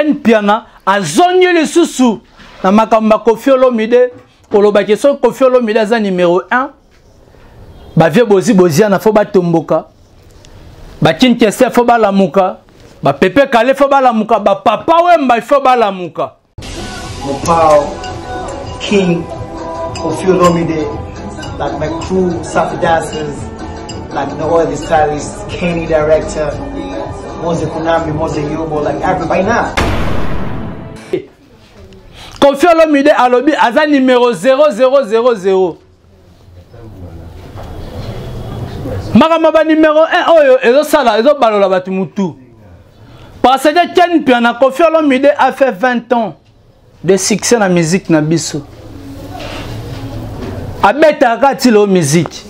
Ken Piana azongi lisusu na makamba Koffi Olomide koloba keso Koffi Olomide aza numéro 1 ba vie bozi na fo ba tomboka ba Kinshasa fo ba lamuka ba Pepe Kale fo ba lamuka ba Papa Wemba fo ba lamuka Mopao King Koffi Olomide, like my crew, Safi dancers, like no other stylists, Kenny director, Mose Konami, Mose Yobo, like everybody now. Koffi Olomide alobi aza numéro 0000. Makamaba numéro 1 oyo ezo sala ezo balola batu mutu. Parce que Ken Piana Koffi Olomide a fait 20 ans de succès na musique na biso. Abeta kati lo musique.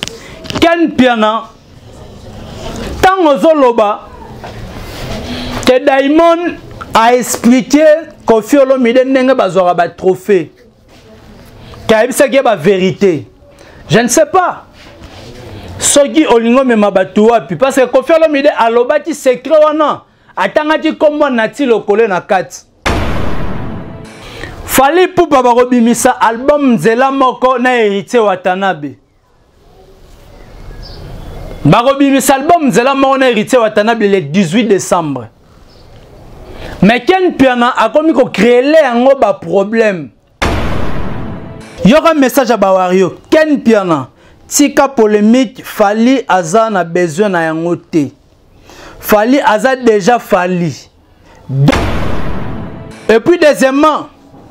Ken Piana tango zoloba que Diamond a expliqué Koffi Olomide ndenge bazwaka ba trophée. Kaibisa ke ba vérité. Je ne sais pas. Soki olingo mema batu wapi parce que Koffi Olomide alobaki secret wana atangaki kombo nati lokole na kati. Fali Ipupa bakobimisa album Nzela moko na Héritier Watanabe. Bakobimisa album Nzela moko na Héritier Watanabe le 18 décembre. Mais Ken Piana a komi ko créer yango ba problème. Yoka message à Bawario. Ken Piana tika polémique Fali aza na besoin na yango te. Fali aza déjà Fali. Et puis deuxièmement,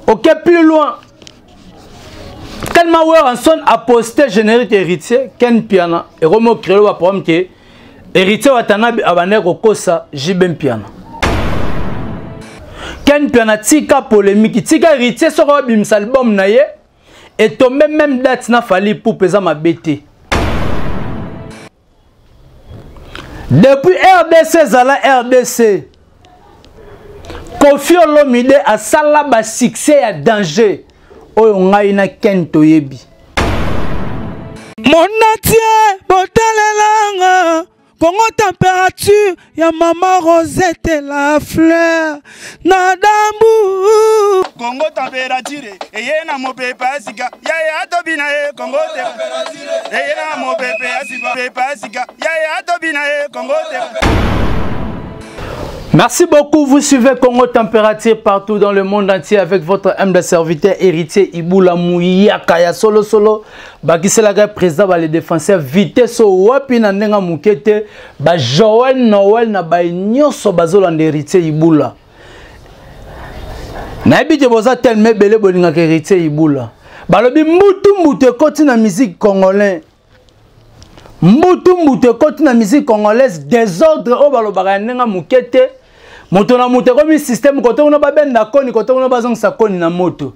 ok, plus loin. Tellement Weranson a posté générique Héritier, Ken Piana, et Romo créé le problème que Héritier Watanabe abane kokosa Jibem Piana. Ken Piana tika polémique, tika Héritier sur bim album naye et tombé même date na Fali pour peser ma bêtise. Depuis RDC zala RDC. Koffi Olomide a sala ba succès ya danger. Oyo ngai na Ken toyebi. Monatie botalelanga Congo température ya maman Rosette la fleur na dambu Congo température eye na mopepa sika ya tobina e Congo température eye na mopepa sika ya tobina e Congo température. Merci beaucoup, vous suivez Congo Température partout dans le monde entier avec votre humble serviteur héritier Iboula Mouyaka ya solo bakisela président ba les défenseurs vitesse wapi na ndenga mukete ba Joël Noël na ba nyoso bazolanda héritier Iboula. Na ebite boza tellement belé bolinga héritier Iboula. Balobi mbutu koti na musique congolaise. Mbutu koti na musique congolaise désordre o balobaka ndenga mukete. Moto na moto comme système côté on ba benda koni côté on ba zong sa koni na moto.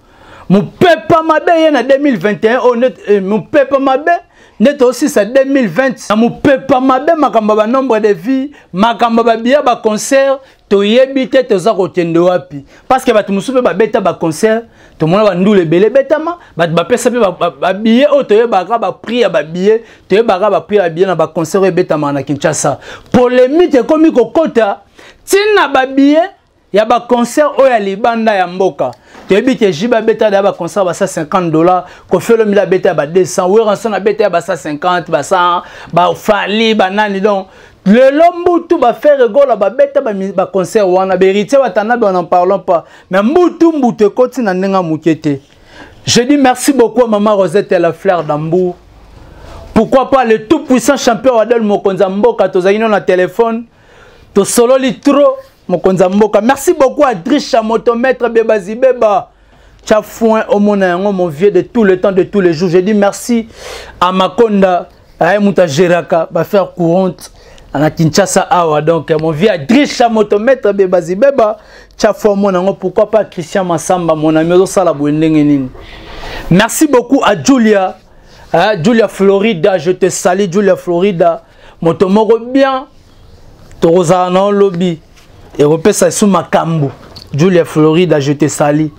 Mu pepa mabe ye na 2021 honnête mu pepa mabe net aussi ça 2020 mu pepa mabe makamba ba nombre de vie makamba ba bia ba concert to yebite to za kotende wapi parce que batu musupe ba beta ba concert to mona ba ndule belé betama batu ba pesa ba billet o to yebaka ba prix ya ba billet to yebaka ba prix ya billet na ba concert betama na Kinshasa polémique komi kokota tina ba billet ya ba concert o ya libanda ya mboka tebi ke jiba beta da ba concert ba $50 Koffi Olomide beta ba 200 Weranson na beta ba 150 ba 100 ba Fali ba nani donc le lombutu ba faire rigolo ba beta ba concert wana Héritier Watanabe on n'en parlons pas mais mbutu koti na ndenga mukete. Je dis merci beaucoup à maman Rosette et la fleur d'Ambour. Pourquoi pas le tout puissant champion Adel Mokonza Mboka tozali na téléphone to solo litro Mokonza Mboka. Merci beaucoup à Drisha Motomètre Bebazi Beba. Tchafouin Omona mon vieux de tout le temps de tous les jours. Je dis merci à Makonda à Mouta Geraka ba faire courante à Kinshasa awa donc mon vieux à Drisha Motomètre Bebazi Beba. Tchafouin Omona pourquoi pas Christian Massamba mon ami au sala bwendengeni. Merci beaucoup à Julia Julia Florida, je te salue Julia Florida. Motomoro bien Toroza non lobby et repesa sous makambo. Julia Florida, je te salue.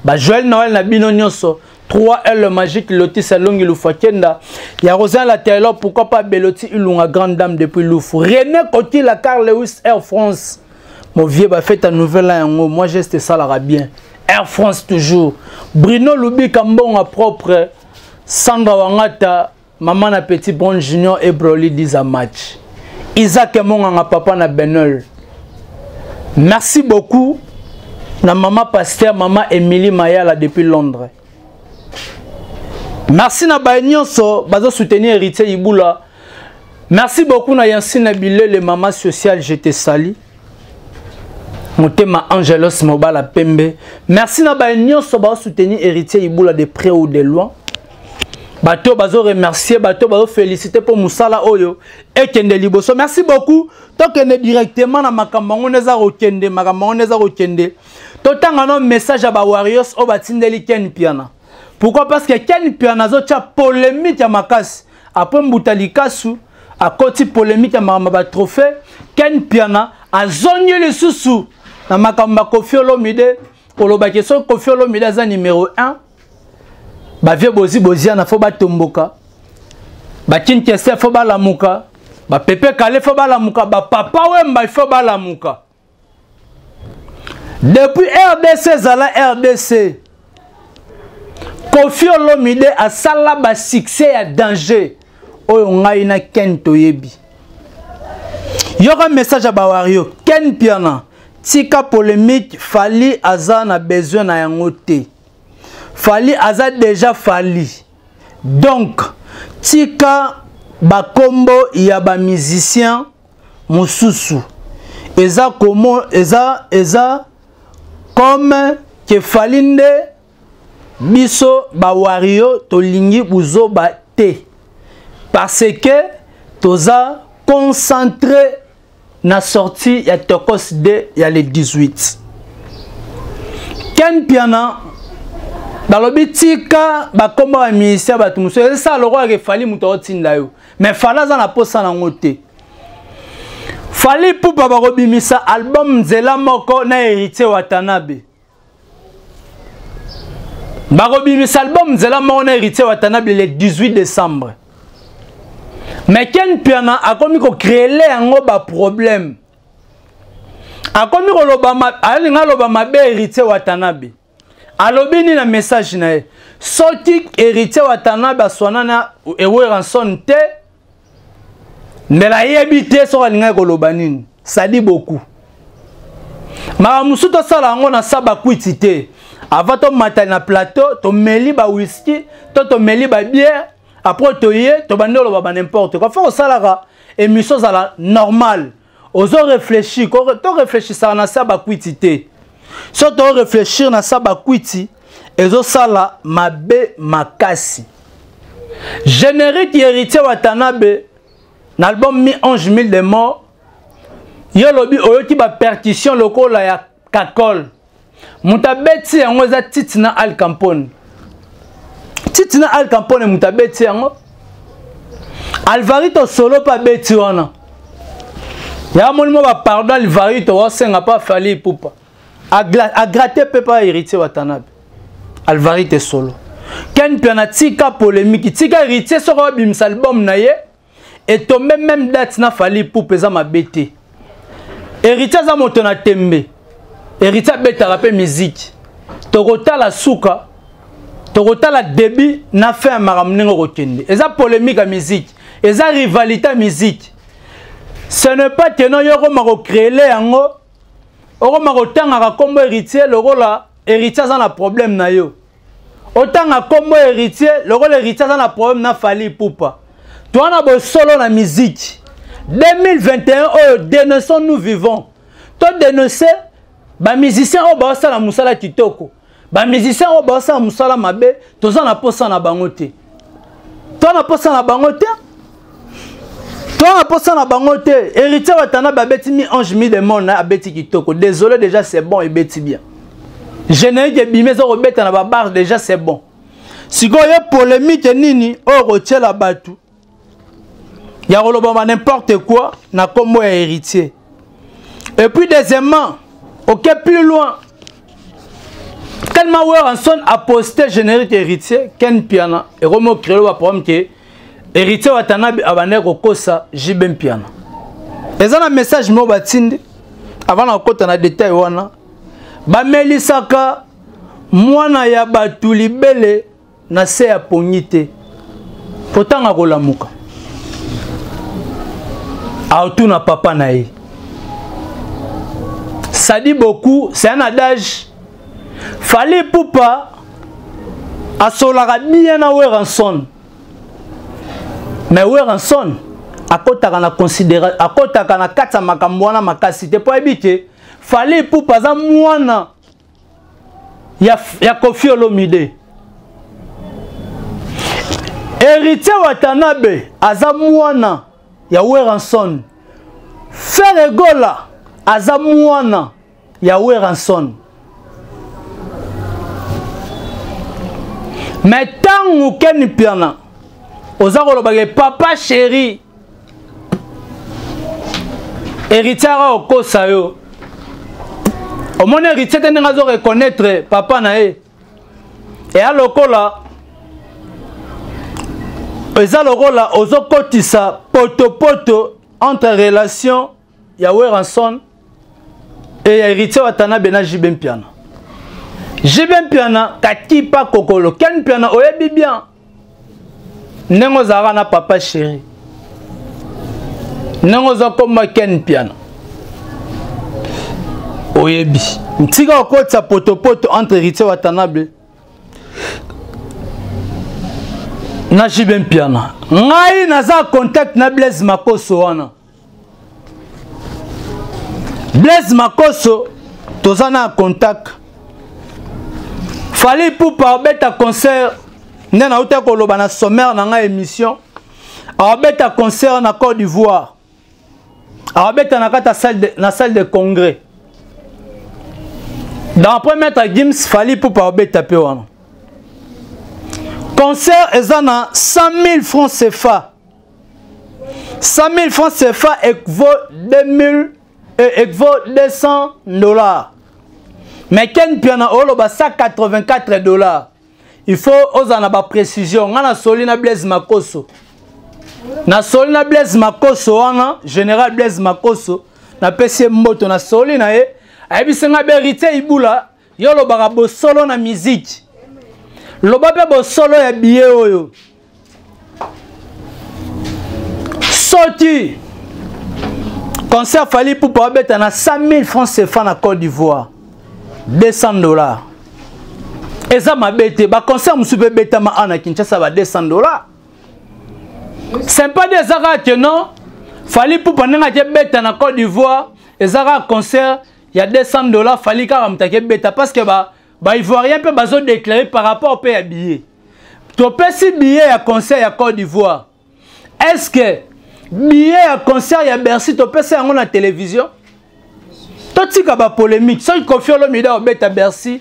Ba Joël Noël na bino nyonso 3L le magique Loti Salongi Lufakenda. Ya Rosan la Taylor, pourquoi pas Beloti Ilunga grande dame depuis Loufou. René Koti la Carl Lewis Air France. mon vieux ba fait ta nouvelle là moi geste ça la bien. Air France toujours. Bruno Lubi Kambonga propre. Sandra Wangata, maman na petit bon junior et Broly 10 à match. Isaac Monga papa na Benol. Merci beaucoup. Na maman pasteur, maman Emily Mayala depuis Londres. Merci na bañonso, bazo soutenir héritier Iboula. Merci beaucoup na Yansi Nabile, le maman sociale, je te salue. Motema Angelos Mobala Pembe. Merci na bañonso, bazo soutenir héritier Iboula de près ou de loin. Bato bazo remercier, bato bazo féliciter pour Moussala Oyo et Kende Liboso. Merci beaucoup. Tant que directement na makambango neza rokende, makambango neza rokende. Totanga no message à ba Warriors o batindeli Ken Piana. Pourquoi? Parce que Ken Piana zo tia polémique ya makasi. Après Mbutali Kasu, à côté polémique ya makamba trophée, Ken Piana a zonye le susu na makamba Koffi Olomide. Koloba keso Koffi Olomide za numéro 1. Ba vie bozi na fo ba tomboka. Ba Kinkese fo ba lamuka. Ba Pepe Kale fo ba lamuka. Ba Papa Wemba fo ba lamuka. Depuis RDC zala RDC. Koffi Olomide a sala ba succès ya danger. Oyo ngai na Ken toyebi. Yora message à Bawario. Ken Piana. Tika polémique Fali aza na besoin na yango te. Fali aza déjà Fali. Donc, tika bakombo ya ba musicien mususu. Eza comment eza comme que Falinde biso ba wario tolingi buzo ba te. Parce que toza concentré na sortie ya Tokos de ya le 18. Ken Piana balobi tika bakomba ba ministère batu muso esa loko ke Fali muto otinda yo mais Fala za na posa na ngote Fali Ipupa bakobimisa album Nzela moko na héritier Watanabe bakobimisa album Nzela moko na héritier Watanabe le 18 décembre mais Ken Piana akomi ko créer yango ba problème akomi ko loba alinga loba mabe héritier Watanabe alobini na message na ye soki héritier Watanabe aswana na ewe ranson te ndela yebi te so alinga koloba nini ça dit beaucoup ma musuto sala ngo na saba kwiti te avant to matali na plateau to meli ba whisky to meli ba bière après to ye to bandelo ba n'importe quoi faut salara émission sala normal ozo réfléchir to réfléchir ça na saba kwiti te so to réfléchir na saba kwiti ezo sala mabe makasi générique héritier Watanabe l'album mi 11 000 de morts yolobi oyoki ba percussion lokola ya kakol mutabeti yango za titina Al Capone mutabeti yango Alvarito solo pa beti wana ya monimo ba pardon Alvarito wasenga pa Fali Ipupa a gratter pepa héritier Watanabe Alvarito solo Ken Piana tika polémique tika héritier soko bimsa album na ye et tombé même date na Fali Ipupa za mabete héritier za moto na tembe héritier beta rapé musique tokota la suka tokota la début na fin maramningo rokende eza polémique à musique eza rivalité à musique ce n'est pas que non yoko mako créer yango oko mako tanga kombo héritier lokola héritier za na problème na yo otanga kombo héritier lokola héritier za na problème na Fali Ipupa toi na bo solo na musique 2021 oh dénonçons nous vivons toi dénoncer ba musicien o ba sala musala kitoko ba musicien o ba sala musala mabe toza na posa na bangote toi na posa na bangote toi na posa na bangote héritier Watanabe abeti mi 11 000 de monde na abeti kitoko désolé déjà c'est bon et beti bien générique bimezo robeta na ba bar déjà c'est bon sikoyo polémique nini o rotiela batu ya koloba n'importe quoi na kombo ya héritier et puis deuxièmement ok plus loin tellement Weranson a posté générique héritier Ken Piana et Romo créé le problème que héritier Watanabe abane kokosa JB Piana et ça un message mo batindi avant na kota na détail wana bamelisaka mwana ya batu libele na se ya ponyite potanga kolamuka autuna papa na ye. Ça dit beaucoup, c'est un adage. Fallait Poupa à solara bien à Weranson. Mais Weranson, à côté de considérer, à côté de la carte makamwana makasite pour habiter, fallait Poupa za mwana ya Koffi Olomide. Héritier Watanabe aza mwana ya Weranson. Frère Gola aza mwana ya Weranson. Mais tant que Ken Piana ozakolo bagé papa chéri héritier au kosayo au mon héritier te nga zo reconnaître papa na e et à lokola eza lokola ozokotisa poto entre relation ya Weranson et héritier Watanabe na Jibem Piana. Jibem Piana katipa kokolo Ken Piana oyebi bien nengo zara na papa chéri nengo za koma Ken Piana oyebi ntika okotsa poto entre héritier Watanabe na Jibem Piana. Ngai naza contact na Blaise Makoso wana. Blaise Makoso tozana contact. Fallait pour beta concert nena uta koloba na sommaire na nga émission. Beta concert na Côte d'Ivoire. Beta na kata salle de congrès. Dans premier Gims fallait pour beta pe wana. Concert ezana 100 000 francs CFA. 100 000 francs CFA équivaut 200 $. Mais Ken Piana oloba 184 $. Il faut ozana ba précision. Ngana solina Blaise Makoso. Na solina Blaise Makoso wana, général Blaise Makoso, na pesi mboto na solina e. Ayebisenga berité ibula, yoloba bo solo na musique. Loba pe bo solo ya billet oyo. Sorti. Concert fallait pour beta na 100 000 francs CFA na Côte d'Ivoire. 200 $. Et ça m'a bêté. Ba concert musupe beta ma ana Kinshasa ba 200 $. C'est pas des arats que non. Fallait pour panenga ke beta na Côte d'Ivoire. Et ça concert il y a 200 $. Fallait ka mtake beta parce que ba ivoirien peut bazo déclarer par rapport au pays à billet. Tu peux si billet à concert à Côte d'Ivoire. Est-ce que billet à concert à Bercy tu peux ça en télévision? Tu as une polémique. Si Koffi Olomide a à Bercy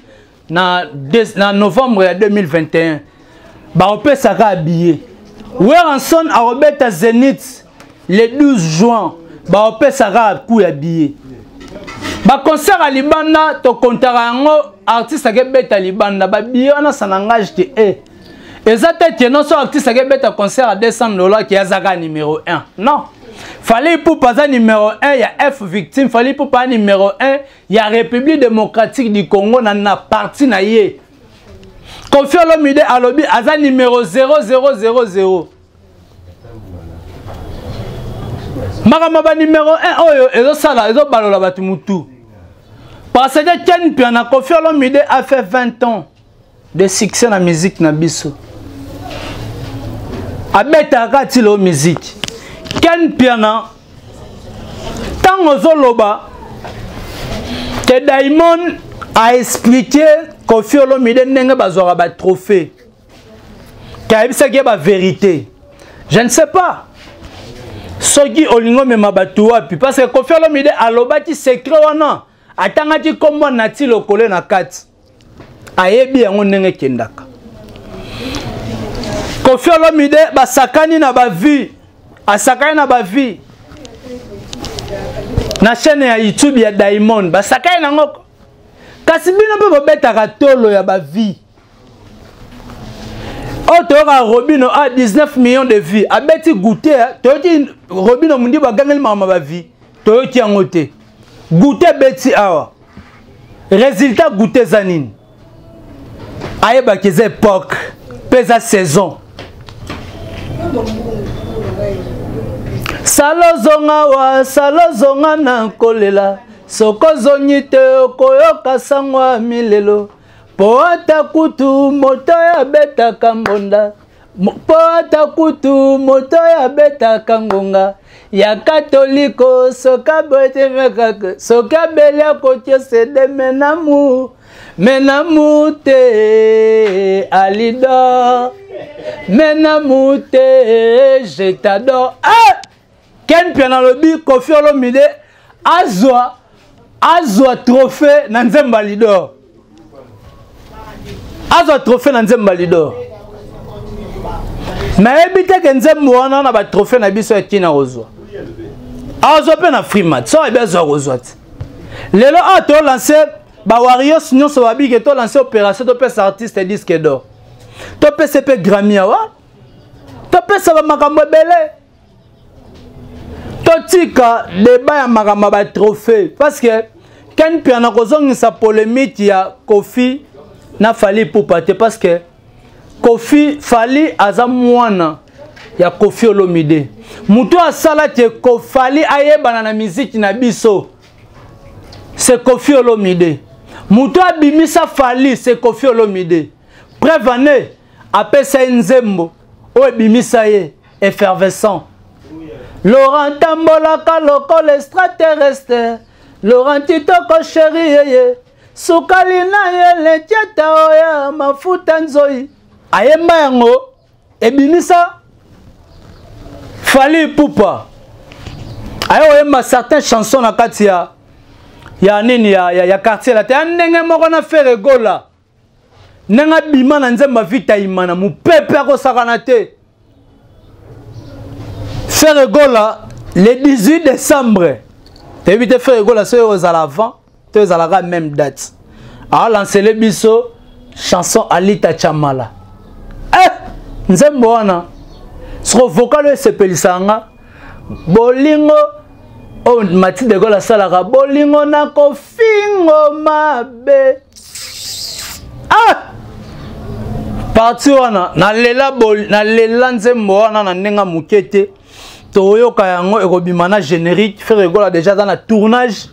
en novembre 2021, on peut ça à billet. Weranson a à Zénith le 12 juin, on peut ça à coup à billet. Ba concert à Libanda to kontarango artiste ke beta Libanda ba biona sanangage te e. Ezate te non so artiste ke beta concert à 200 $ qui azaka numéro 1. Non. Fallait pour pas numéro 1 il y a F victime, fallait pour pas numéro 1 il y a République démocratique du Congo na parti na ye. Koffi Olomide alobi aza numéro 0000. Makamaba numéro 1 oyo ezo sala ezo balola batu mutu. Parce que Ken Piana Koffi Olomide a fait 20 ans de succès dans la musique na biso. Abeta kati lo musique. Ken Piana tango zoloba que Diamond a expliqué Koffi Olomide ndenge bazora ba trophée. Kaibisa ke ba vérité. Je ne sais pas. Soki olingo mema batu wapi parce que Koffi Olomide alobaki secret wana atangati kombo nati lokole na kati ayebi yango ndenge kendaka. Koffi Olomide basakani na ba vie asakani na ba vie na chaîne ya YouTube ya Diamond basakani nango kasi bino pe bobetaka tolo ya ba vie. Autora Robino a 19 millions de vies. Abeti goûter, toyoti Robino mundi ba gangel mama ba vie. Toyoti angote. goûter beti awa résultat goûter zanine ayeba que époque pesa saison salozonga na kolela sokozongi te okoyoka sangwa milelo po ata kutu moto ya betaka mbonda po ata kutu moto ya betaka ngonga ya katoliko soka bote mekaka soka belia kotie sede menamu te alidor menamu te je t'adore Ken Piana lobi Koffi Olomide azwa trophée na Nzemba Lidor azwa trophée na Nzemba Lidor mais ebite ke Nzemba wana na ba trophée na biso ya kina ozwa azwa pe na Freemat so ebe azwa ozwa lelo a to lancer ba Warriors nyonso babike to lancer opération to pesa artiste disque d'or to pesa pe Grammy awa to pesa ba makambo ebele totika débat ya makambo ba trophée parce que Ken Piana kozongisa polémique ya Koffi na Fally Ipupa te parce que Koffi Fally aza mwana ya Koffi Olomide mutu asala te Fally ayebana na miziki na biso c'est Koffi Olomide mutu abimisa Fally c'est Koffi Olomide preuve ane apesa Nzembo o ebimisa ye effervescent Laurent Tambolaka lokola extraterrestre Laurent Titoko chéri yeye sukali na ye letiata oya mafuta nzoi ayemba yango ebimisa Fally Ipupa ayo oyemba certaines chansons na kati ya nini ya quartier la te ndenge moko na faire gola nenga bima na Nzemba vita imana mupepe akosakana te faire gola le 18 décembre tu évite faire gola c'est aux à l'avant tu es à la même date a lancé le biso chanson Alita Chamala Nzembo wana so vocal se pelisanga bolingo o mati de gola salaka bolingo na kofingo mabe parti wana na lela Nzembo wana na nenga mukete toyoka yango ekobima na générique faire gola déjà dans la tournage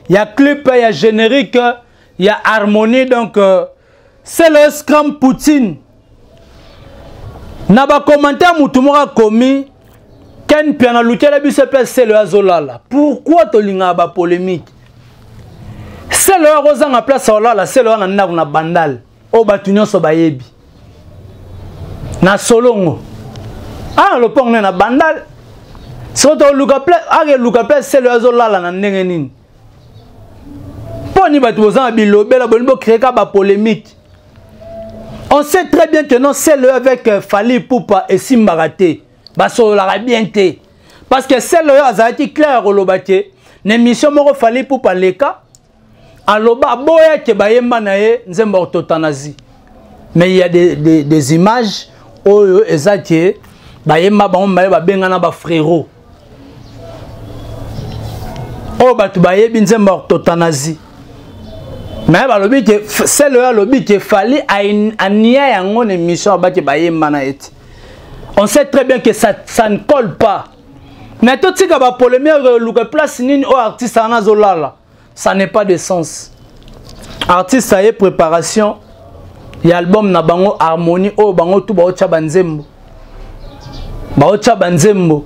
il y a clip il y a générique il y a harmonie donc c'est le scrum Poutine na ba commentaire mutu moko komi Ken Piana lutela biso pe c'est le azolala pourquoi tolinga ba polémique c'est le rozanga place olala c'est le na na bandal o batunyo so bayebi na solongo le pong na bandal soto luka place c'est le azolala na ndenge nini poni batu bozanga bilobela boni bo créer ka ba polémique. On sait très bien que non, c'est le avec Fally Ipupa et Simbarate. Baso la bien té. Parce que c'est le azati clair au lobate. L'émission moro Fally Ipupa leka. Aloba boya ke bayemba nae Nzemba orthotanasie. Mais il y a des images où ezati bayemba ba omba ba bengana ba frérot. Oh batu bayebi Nzemba orthotanasie. Mais balobi que c'est le lobby que Fally a nié yango émission ba ke bayemba na eti. On sait très bien que ça ne colle pas. Mais tout ce qui va polémique le place nini au artiste ana zolala. Ça n'est pas de sens. Artiste ça y est préparation. Il y a album na bango harmonie o bango tout ba ocha banzembo. Ba ocha banzembo.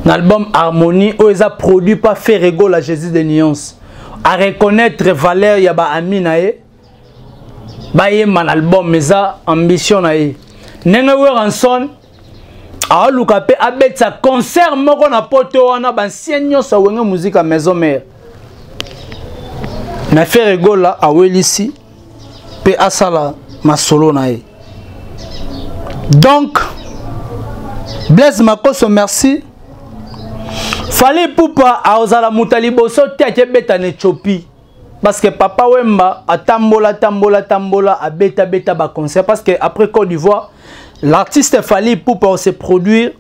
L'album harmonie o eza produit par Ferrego la Jésus de Nuance. À reconnaître valeur ya ba ami na ye. Ba ye man album meza ambition na ye. Nenga Weranson a luka pe abetsa concert moko na poto wana ba sienyo sa wenge musique à maison mère. Na Ferrego la a welisi pe asala masolo na ye. Donc Blaise Makoso merci. Fally Ipupa a ozala mutaliboso te beta ne chopi. Parce que Papa Wemba a tambola a beta ba concert. Parce que après Côte d'Ivoire, l'artiste Fally Ipupa se produire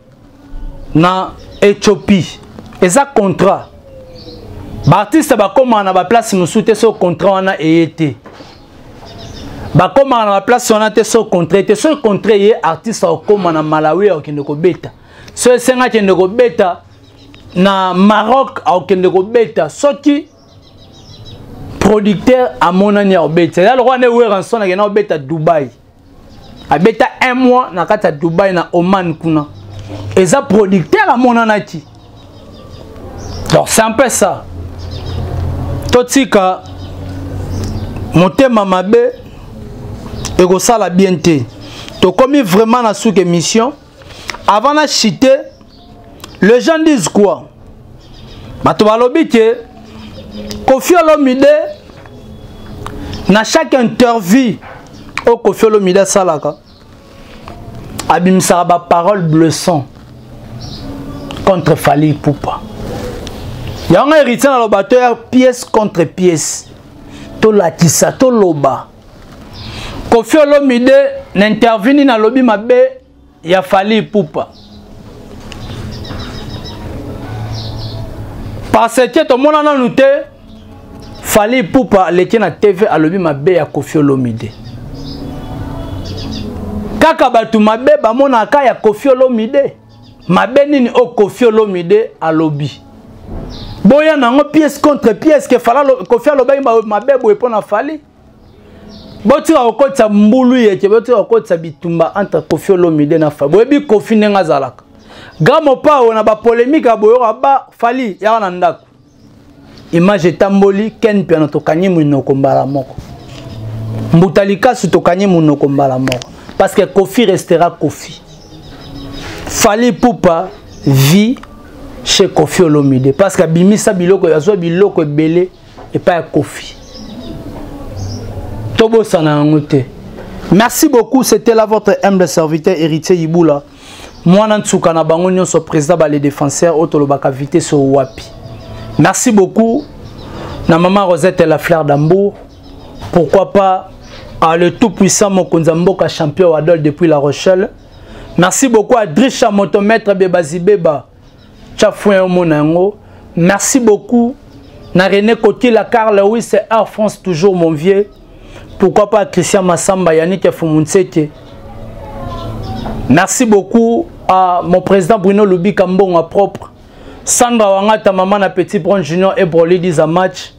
na Éthiopie. Et ça contrat. Artiste bakoma na ba place musute so contrat wana eyete. Bakoma na ba place wana te so contrat te so contrat ye artiste okoma na Malawi okende ko beta. So esenga kende ko beta na Maroc okende ko beta soki producteur amonani obeta. Ya lokwa ne weranson na obeta Dubai. Abeta un mois na kata Dubai na Oman kuna. Eza producteur amonana ki. Donc c'est un peu ça. Totika motema mabe ego sala bien te. To commis vraiment na sous émission avant na chiter les gens disent quoi? Bato balobi ke Koffi Olomide na chaque interview au Koffi Olomide salaka abimisa ba parole blessant contre Fally Ipupa. Il y a un héritier dans le bateau, pièce contre pièce. To la tissa, to loba. Koffi Olomide n'intervient dans le lobby mabe, il a Fally Ipupa. Parce que tout le monde a noté, Fally Ipupa, les qui na TV à lobby mabe ya Koffi Olomide. Kaka batu mabe, ba mona ka ya Koffi Olomide. Mabe nini o Koffi Olomide à lobby. Boya nango pièce contre pièce que Koffi Olomide mabe boye pona Fally. Boti okotsa mbulu yeke boti okotsa bitumba entre Koffi Olomide na Fally. Boye bi Koffi nenga zalaka. Gamo pa ona ba polémique aboyo ba Fally ya na ndako. Image tamboli ken piano to kanyi munoko mbala moko. Mbutalika su to kanyi munoko mbala moko parce que Koffi restera Koffi. Fally Ipupa vit chez Koffi Olomide parce que bimisa biloko yazo biloko belé et pas Koffi. Tobo sana ngote. Merci beaucoup, c'était là votre humble serviteur héritier Iboula. Moi Nantsuka na bango nyonso président ba les défenseurs otolobaka vité so wapi. Merci beaucoup na maman Rosette la fleur d'Ambour. Pourquoi pas à le tout puissant Mokonza Mboka champion Wadol depuis La Rochelle. Merci beaucoup à Drisha Motomètre Bebazi Beba. Merci beaucoup. Na René Coty, la Carl, oui, c'est Air France, toujours mon vieux. Pourquoi pas Christian Massamba, Yannick Fumunseke. Merci beaucoup à mon président Bruno Lubi Kambon, à propre. Sandra Wangata, maman, na Petit Bron Junior et Broly, 10 à match.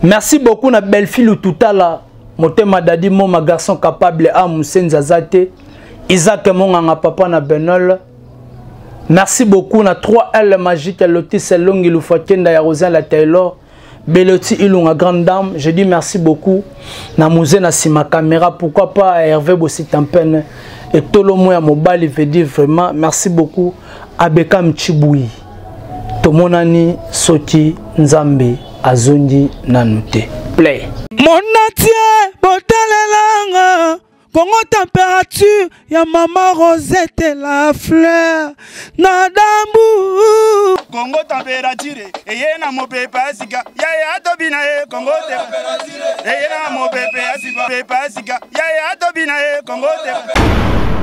Merci beaucoup à Belle-Fille ou Toutala. Motema Dadi, mon garçon capable, à Moussen Zazate. Isaac Monganga, papa, na Benol. Merci beaucoup na 3L magique à Lotis Selong Ilufotienda ya Rosin la Taylor Beloti Ilunga grande dame. Je dis merci beaucoup na musée na sima caméra, pourquoi pas à Hervé Bossitampen et Tolomo ya Mobile, il veut dire vraiment merci beaucoup à Bekam Chiboui Tomonani Soti Nzambe Azondi Nanute play Monatie botalelanga Congo température, ya maman Rosette la fleur, Nadambu. Congo température, eye na mo pepe asika, ya tobina e Congo température, eye na mo pepe asika, ya tobina e Congo température.